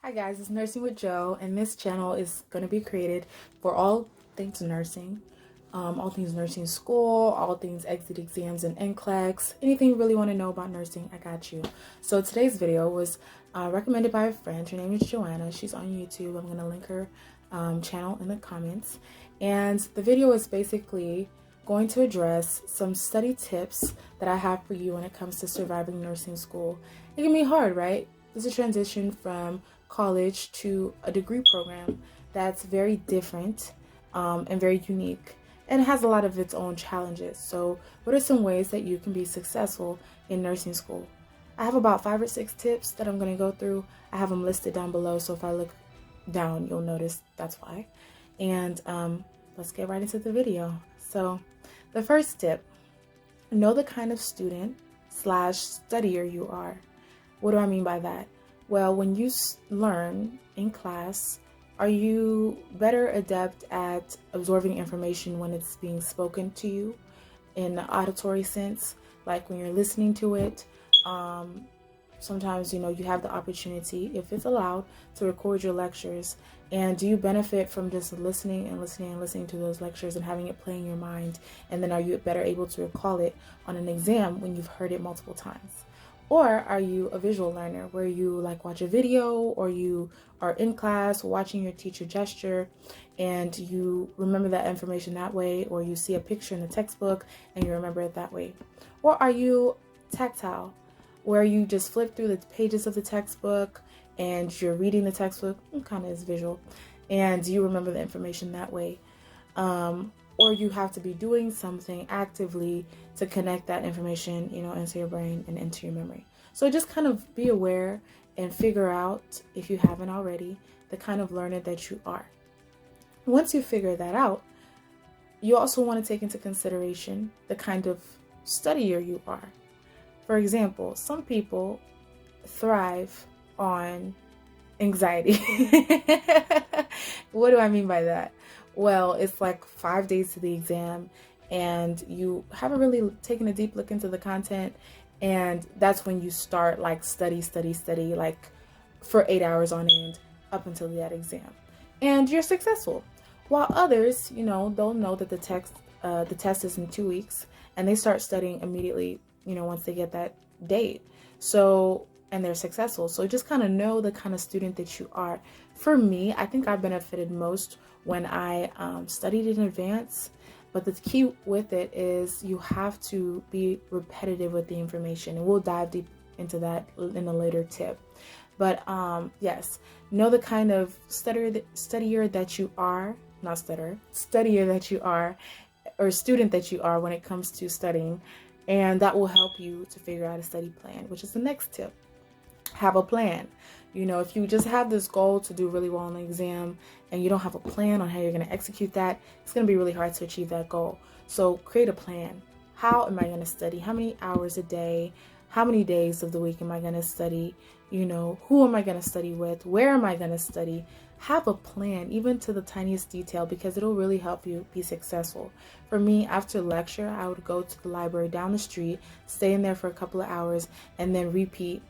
Hi guys, it's Nursing with Joe, and this channel is going to be created for all things nursing, all things nursing school, all things exit exams and NCLEX, anything you really want to know about nursing, I got you. So today's video was recommended by a friend. Her name is Joanna. She's on YouTube. I'm going to link her channel in the comments. And the video is basically going to address some study tips that I have for you when it comes to surviving nursing school. It can be hard, right? It's a transition from college to a degree program that's very different and very unique, and it has a lot of its own challenges. So what are some ways that you can be successful in nursing school? I have about 5 or 6 tips that I'm going to go through. I have them listed down below, so if I look down you'll notice that's why. And let's get right into the video. So the first tip: know the kind of student slash studier you are. What do I mean by that? Well, when you learn in class, are you better adept at absorbing information when it's being spoken to you in the auditory sense, like when you're listening to it? Sometimes, you have the opportunity, if it's allowed, to record your lectures. And do you benefit from just listening and listening and listening to those lectures and having it play in your mind? And then are you better able to recall it on an exam when you've heard it multiple times? Or are you a visual learner where you like watch a video, or you are in class watching your teacher gesture and you remember that information that way, or you see a picture in the textbook and you remember it that way? Or are you tactile where you just flip through the pages of the textbook and you're reading the textbook, kind of is visual, and you remember the information that way? Or you have to be doing something actively to connect that information, into your brain and into your memory. So just kind of be aware and figure out, if you haven't already, the kind of learner that you are. Once you figure that out, you also want to take into consideration the kind of studier you are. For example, some people thrive on anxiety. What do I mean by that? Well, it's like 5 days to the exam and you haven't really taken a deep look into the content, and that's when you start like study like for 8 hours on end up until that exam, and you're successful. While others, they'll know that the test is in 2 weeks and they start studying immediately, once they get that date. So, and they're successful. So just kind of know the kind of student that you are. For me, I think I benefited most when I studied in advance. But the key with it is you have to be repetitive with the information, and we'll dive deep into that in a later tip. But yes, know the kind of studier that you are, not stutter, studier that you are, or student that you are when it comes to studying. And that will help you to figure out a study plan, which is the next tip. Have a plan. If you just have this goal to do really well on the exam and you don't have a plan on how you're going to execute that, it's going to be really hard to achieve that goal. So create a plan. How am I going to study? How many hours a day? How many days of the week am I going to study? Who am I going to study with? Where am I going to study? Have a plan, even to the tiniest detail, because it'll really help you be successful. For me, after lecture, I would go to the library down the street, stay in there for a couple of hours, and then repeat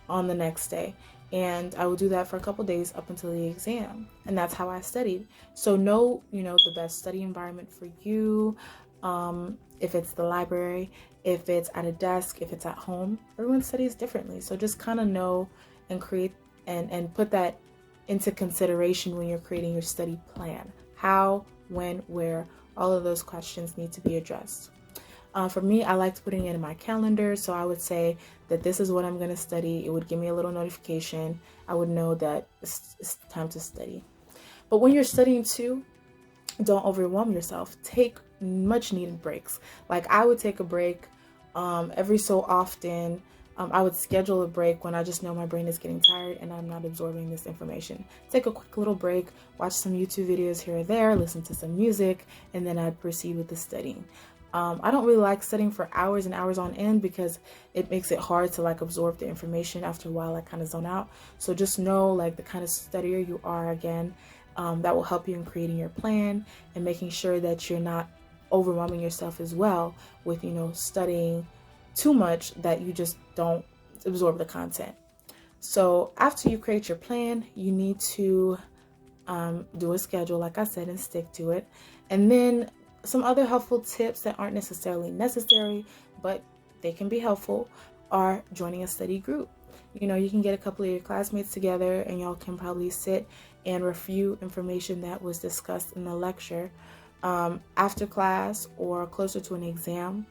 on the next day. And I would do that for a couple days up until the exam. And that's how I studied. So know, the best study environment for you. If it's the library, if it's at a desk, if it's at home, everyone studies differently. So just kind of know and create and put that into consideration when you're creating your study plan. How, when, where, all of those questions need to be addressed. For me, I liked putting it in my calendar, so I would say that this is what I'm going to study. It would give me a little notification. I would know that it's time to study. But when you're studying too, don't overwhelm yourself. Take much needed breaks. Like I would take a break every so often. I would schedule a break when I just know my brain is getting tired and I'm not absorbing this information. Take a quick little break, watch some YouTube videos here or there, listen to some music, and then I'd proceed with the studying. I don't really like studying for hours and hours on end because it makes it hard to absorb the information. After a while, I kind of zone out. So just know the kind of studier you are again. That will help you in creating your plan and making sure that you're not overwhelming yourself as well with, studying too much that you just don't absorb the content. So after you create your plan, you need to do a schedule, like I said, and stick to it. And then some other helpful tips that aren't necessarily necessary, but they can be helpful, are joining a study group. You know, you can get a couple of your classmates together and y'all can probably sit and review information that was discussed in the lecture after class or closer to an exam.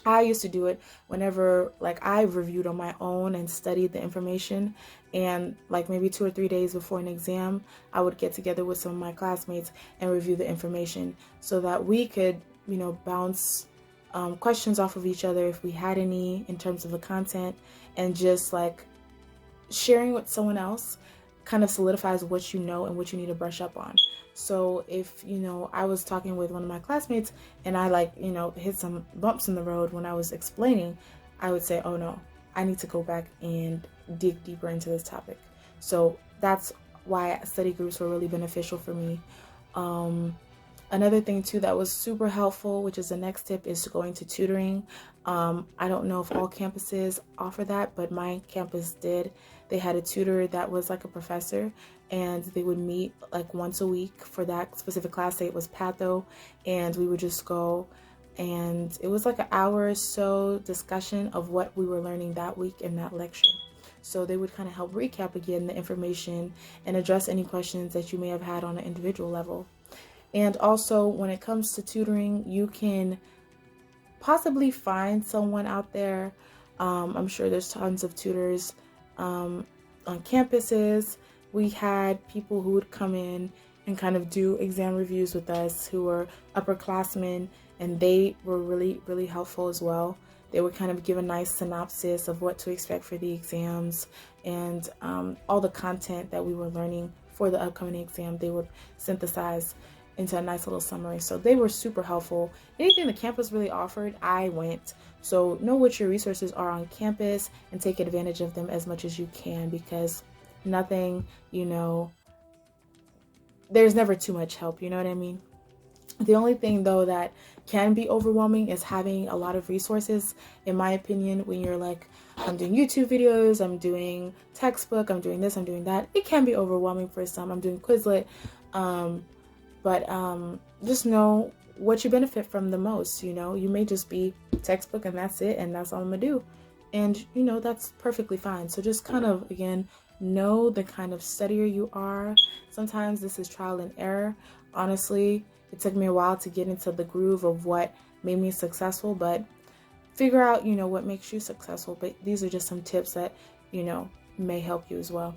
I used to do it whenever like I reviewed on my own and studied the information, and like maybe 2 or 3 days before an exam, I would get together with some of my classmates and review the information so that we could, you know, bounce questions off of each other if we had any in terms of the content, and just like sharing with someone else kind of solidifies what you know and what you need to brush up on. So if, you know, I was talking with one of my classmates and I like, you know, hit some bumps in the road when I was explaining, I would say, oh no, I need to go back and dig deeper into this topic. So that's why study groups were really beneficial for me. Another thing too that was super helpful, which is the next tip, is going to tutoring. I don't know if all campuses offer that, but my campus did. They had a tutor that was like a professor, and they would meet like once a week for that specific class. Say it was patho, and we would just go, and it was like an hour or so discussion of what we were learning that week in that lecture. So they would kind of help recap again the information and address any questions that you may have had on an individual level. And also, when it comes to tutoring, you can possibly find someone out there. I'm sure there's tons of tutors on campuses. We had people who would come in and kind of do exam reviews with us who were upperclassmen, and they were really, really helpful as well. They would kind of give a nice synopsis of what to expect for the exams and all the content that we were learning for the upcoming exam. They would synthesize into a nice little summary. So they were super helpful. Anything the campus really offered, I went. So know what your resources are on campus and take advantage of them as much as you can, because nothing, you know, there's never too much help, you know what I mean? The only thing though that can be overwhelming is having a lot of resources, in my opinion. When you're like, I'm doing YouTube videos, I'm doing textbook, I'm doing this, I'm doing that, it can be overwhelming for some. I'm doing Quizlet, but just know what you benefit from the most. You know, you may just be textbook and that's it, and that's all I'm gonna do, and you know, that's perfectly fine. So just kind of, again, know the kind of studier you are. Sometimes this is trial and error. Honestly, it took me a while to get into the groove of what made me successful, but figure out, you know, what makes you successful. But these are just some tips that, you know, may help you as well.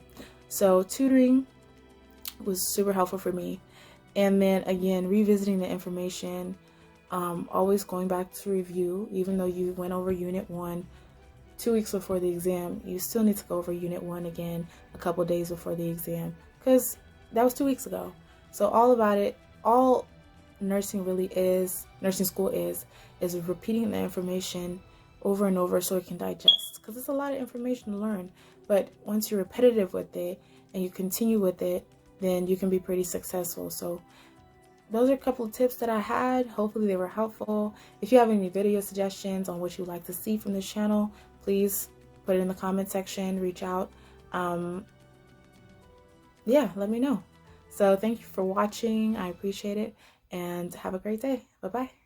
So tutoring was super helpful for me. And then again, revisiting the information, always going back to review. Even though you went over Unit 1 2 weeks before the exam, you still need to go over Unit 1 again a couple days before the exam, because that was 2 weeks ago. So all about it, all nursing school is repeating the information over and over so it can digest, because it's a lot of information to learn. But once you're repetitive with it and you continue with it, then you can be pretty successful. So those are a couple of tips that I had. Hopefully they were helpful. If you have any video suggestions on what you'd like to see from this channel, please put it in the comment section, reach out. Yeah, let me know. So thank you for watching. I appreciate it, and have a great day. Bye-bye.